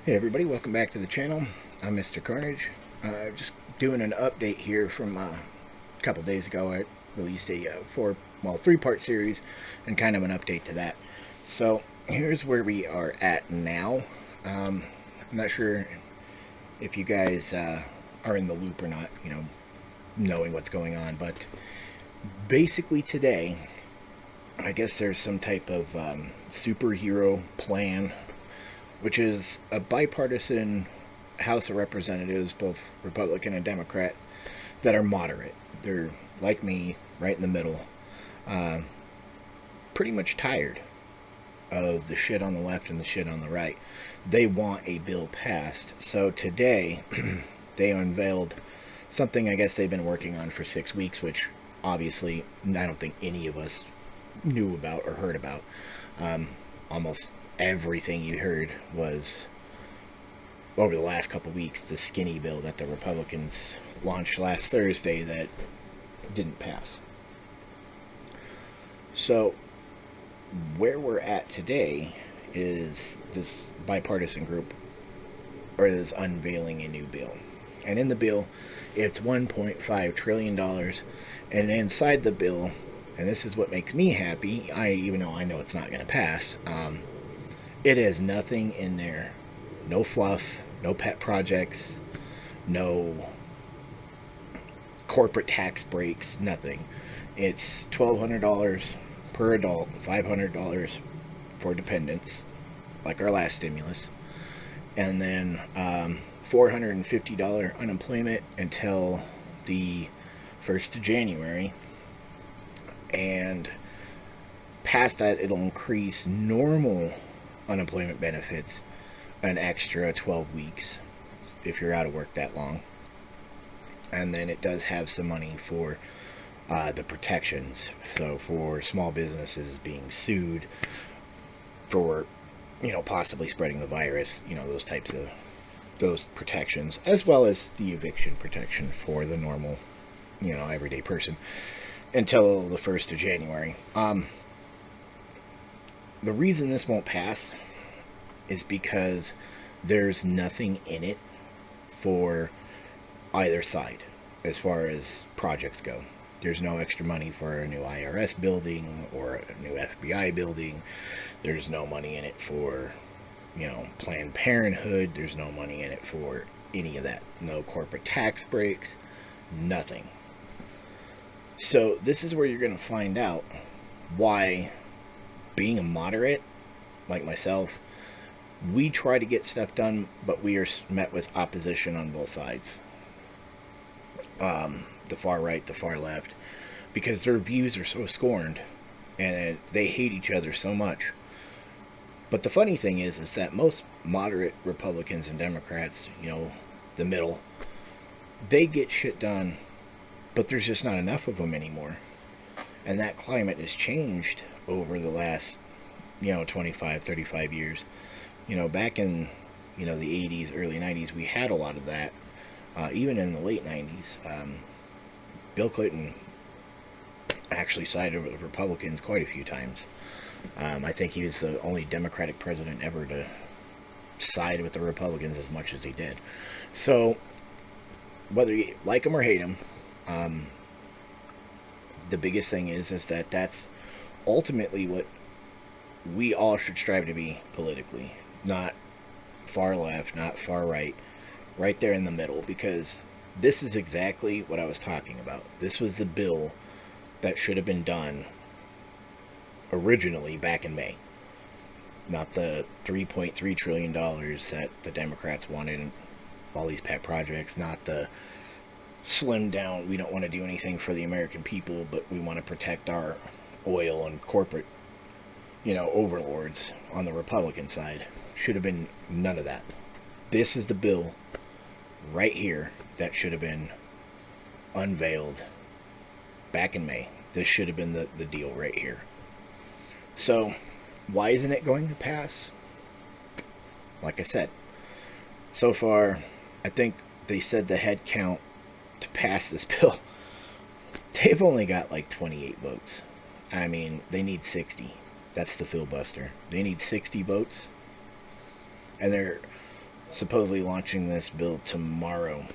Hey everybody, welcome back to the channel. I'm Mr. Carnage. Just doing an update here from a couple days ago. I released a three-part series and kind of an update to that. So here's where we are at now. I'm not sure if you guys are in the loop or not, knowing what's going on, but basically today, I guess there's some type of superhero plan, which is a bipartisan House of Representatives, both Republican and Democrat, that are moderate. They're like me, right in the middle. Uh, Pretty much tired of the shit on the left and the shit on the right. They want a bill passed. So today, they unveiled something I guess they've been working on for 6 weeks, which obviously I don't think any of us knew about or heard about. Almost everything you heard was over the last couple weeks the skinny bill that the Republicans launched last Thursday that didn't pass. So where we're at today is this bipartisan group is unveiling a new bill. And in the bill, it's $1.5 trillion. And inside the bill, and this is what makes me happy, even though I know it's not going to pass, it has nothing in there. No fluff, no pet projects, no corporate tax breaks, nothing. It's $1,200 per adult, $500 for dependents, like our last stimulus, and then $450 unemployment until the 1st of January. And past that, it'll increase normal unemployment benefits an extra 12 weeks if you're out of work that long. And then it does have some money for the protections. So for small businesses being sued for, possibly spreading the virus, those protections, as well as the eviction protection for the normal, everyday person until the 1st of January. The reason this won't pass is because there's nothing in it for either side as far as projects go. There's no extra money for a new IRS building or a new FBI building. There's no money in it for, Planned Parenthood. There's no money in it for any of that. No corporate tax breaks, nothing. So this is where you're going to find out why, being a moderate like myself, we try to get stuff done, but we are met with opposition on both sides. The far right, the far left, because their views are so scorned and they hate each other so much. But the funny thing is that most moderate Republicans and Democrats, the middle, they get shit done, but there's just not enough of them anymore. And that climate has changed over the last, 25, 35 years. Back in, the 80s, early 90s, we had a lot of that. Even in the late 90s, Bill Clinton actually sided with Republicans quite a few times. I think he was the only Democratic president ever to side with the Republicans as much as he did. So, whether you like him or hate him, the biggest thing is that that's ultimately what we all should strive to be politically. Not far left, not far right. Right there in the middle, because this is exactly what I was talking about. This was the bill that should have been done originally back in May. Not the $3.3 trillion that the Democrats wanted, all these pet projects, not the slim down, we don't want to do anything for the American people, but we want to protect our oil and corporate, overlords on the Republican side. Should have been none of that. This is the bill right here that should have been unveiled back in May. This should have been the deal right here. So, why isn't it going to pass? Like I said, so far, I think they said the head count to pass this bill, they've only got like 28 votes. I mean, they need 60. That's the filibuster. They need 60 votes. And they're supposedly launching this bill tomorrow,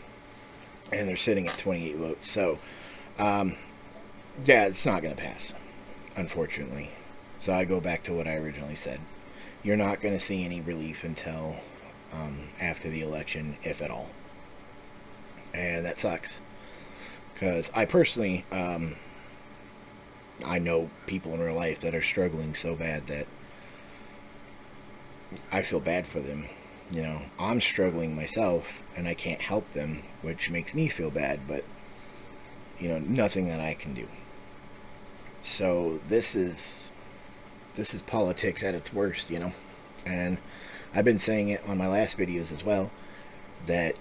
and they're sitting at 28 votes. So, yeah, it's not going to pass, unfortunately. So I go back to what I originally said. You're not going to see any relief until after the election, if at all. And that sucks. Because I personally, I know people in real life that are struggling so bad that I feel bad for them. You know, I'm struggling myself and I can't help them, which makes me feel bad, but, you know, nothing that I can do. So this is politics at its worst, you know. And I've been saying it on my last videos as well, that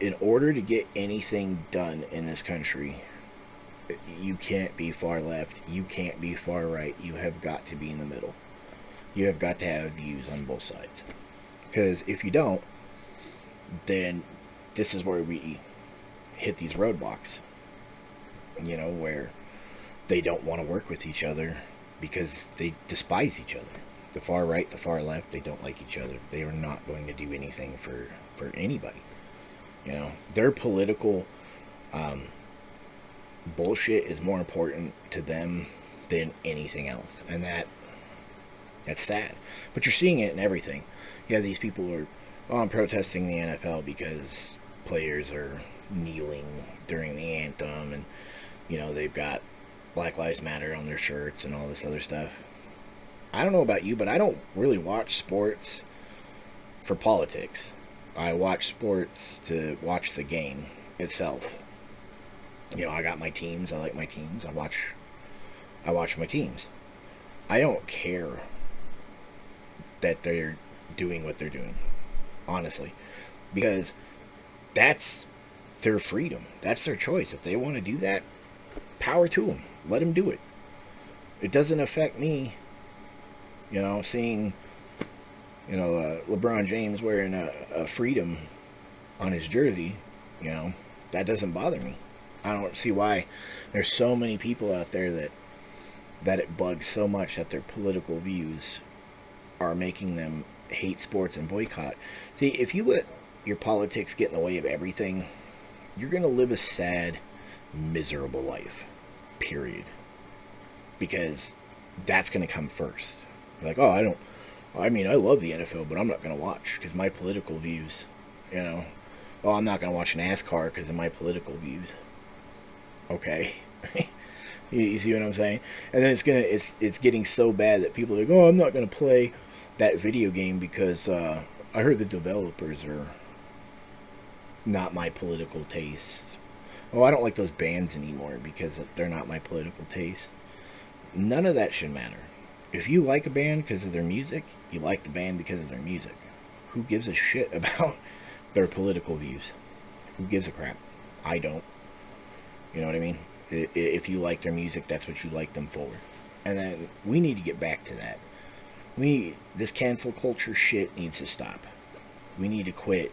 in order to get anything done in this country, you can't be far left, you can't be far right, you have got to be in the middle. You have got to have views on both sides. Because if you don't, then this is where we hit these roadblocks. You know, where they don't want to work with each other because they despise each other. The far right, the far left, they don't like each other. They are not going to do anything for anybody. You know, their political bullshit is more important to them than anything else. And that's sad. But you're seeing it in everything. You have these people who are, oh, I'm protesting the NFL because players are kneeling during the anthem, and, you know, they've got Black Lives Matter on their shirts and all this other stuff. I don't know about you, but I don't really watch sports for politics. I watch sports to watch the game itself. You know, I got my teams. I like my teams. I watch my teams. I don't care that they're doing what they're doing, honestly, because that's their freedom. That's their choice. If they want to do that, power to them. Let them do it. It doesn't affect me. You know, seeing, you know, LeBron James wearing a freedom on his jersey, you know, that doesn't bother me. I don't see why there's so many people out there that it bugs so much that their political views are making them hate sports and boycott. See, if you let your politics get in the way of everything, you're going to live a sad, miserable life. Period. Because that's going to come first. You're like, oh, I love the NFL, but I'm not going to watch because my political views, you know. Oh, I'm not going to watch NASCAR because of my political views. Okay. You see what I'm saying? And then it's getting so bad that people are like, oh, I'm not going to play that video game because I heard the developers are not my political taste. Oh, I don't like those bands anymore because they're not my political taste. None of that should matter. If you like a band because of their music, you like the band because of their music. Who gives a shit about their political views? Who gives a crap? I don't. You know what I mean? If you like their music, that's what you like them for. And then we need to get back to that. This cancel culture shit needs to stop. We need to quit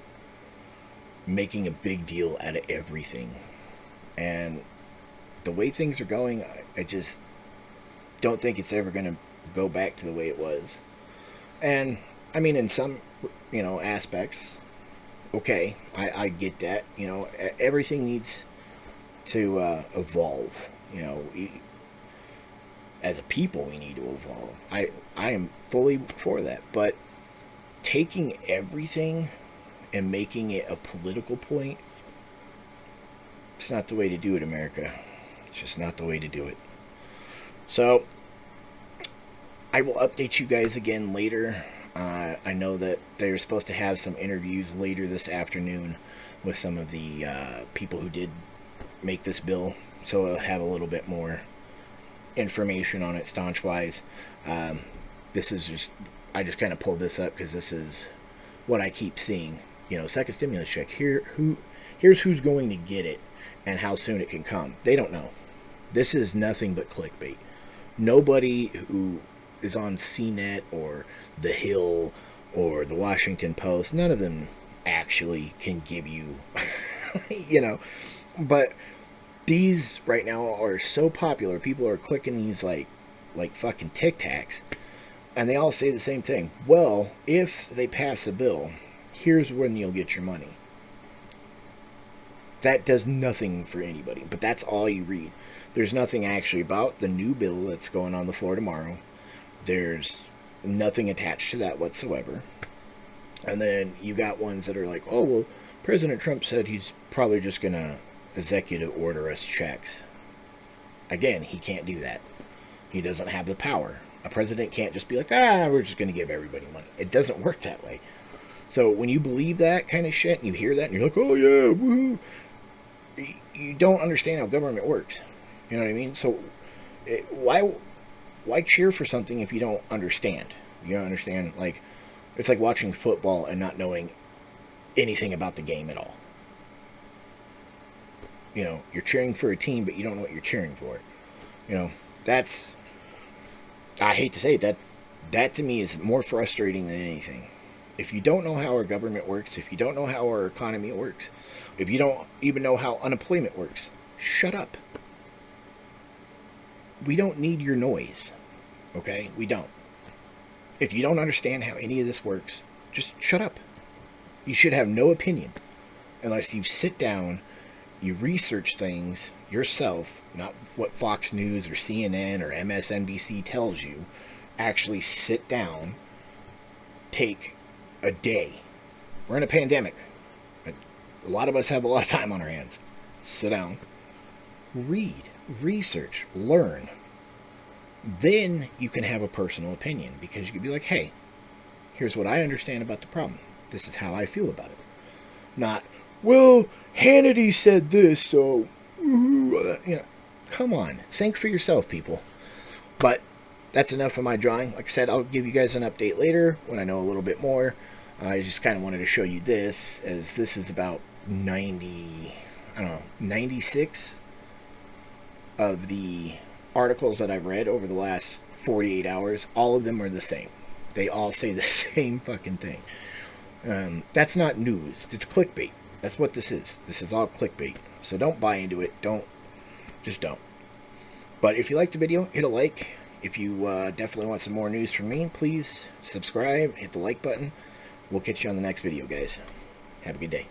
making a big deal out of everything. And the way things are going, I just don't think it's ever going to go back to the way it was. And, I mean, in some, you know, aspects, okay, I get that. You know, everything needs to evolve. You know, as a people, we need to evolve. I am fully for that. But taking everything and making it a political point, it's not the way to do it, America. It's just not the way to do it. So, I will update you guys again later. I know that they're supposed to have some interviews later this afternoon with some of the people who did make this bill. So I'll have a little bit more information on it, staunch-wise. This is just, I just kind of pulled this up because this is what I keep seeing. You know, second stimulus check. Here's who's going to get it and how soon it can come. They don't know. This is nothing but clickbait. Nobody who is on CNET or The Hill or the Washington Post, none of them actually can give you, you know. But these right now are so popular. People are clicking these like fucking Tic Tacs, and they all say the same thing. Well, if they pass a bill Here's when you'll get your money. That does nothing for anybody, but that's all you read. There's nothing actually about the new bill that's going on the floor tomorrow. There's nothing attached to that whatsoever. And then you got ones that are like, oh, well, President Trump said he's probably just going to executive order us checks. Again, he can't do that. He doesn't have the power. A president can't just be like, we're just going to give everybody money. It doesn't work that way. So when you believe that kind of shit and you hear that and you're like, oh yeah, woohoo, you don't understand how government works. You know what I mean? So why cheer for something if you don't understand? You don't understand? Like, it's like watching football and not knowing anything about the game at all. You know, you're cheering for a team, but you don't know what you're cheering for. You know, that's, I hate to say it, that to me is more frustrating than anything. If you don't know how our government works, if you don't know how our economy works, if you don't even know how unemployment works, shut up. We don't need your noise, okay? We don't. If you don't understand how any of this works, just shut up. You should have no opinion unless you sit down, you research things yourself, not what Fox News or CNN or MSNBC tells you. Actually sit down, take a day. We're in a pandemic. A lot of us have a lot of time on our hands. Sit down, read, research, learn. Then you can have a personal opinion, because you can be like, hey, here's what I understand about the problem. This is how I feel about it. Not, well, Hannity said this, so, you know, come on. Think for yourself, people. But that's enough of my drawing. Like I said, I'll give you guys an update later when I know a little bit more. I just kind of wanted to show you this, as this is about 96 of the articles that I've read over the last 48 hours. All of them are the same. They all say the same fucking thing. That's not news. It's clickbait. That's what this is. This is all clickbait. So don't buy into it. Just don't. But if you liked the video, hit a like. If you definitely want some more news from me, please subscribe, hit the like button. We'll catch you on the next video, guys. Have a good day.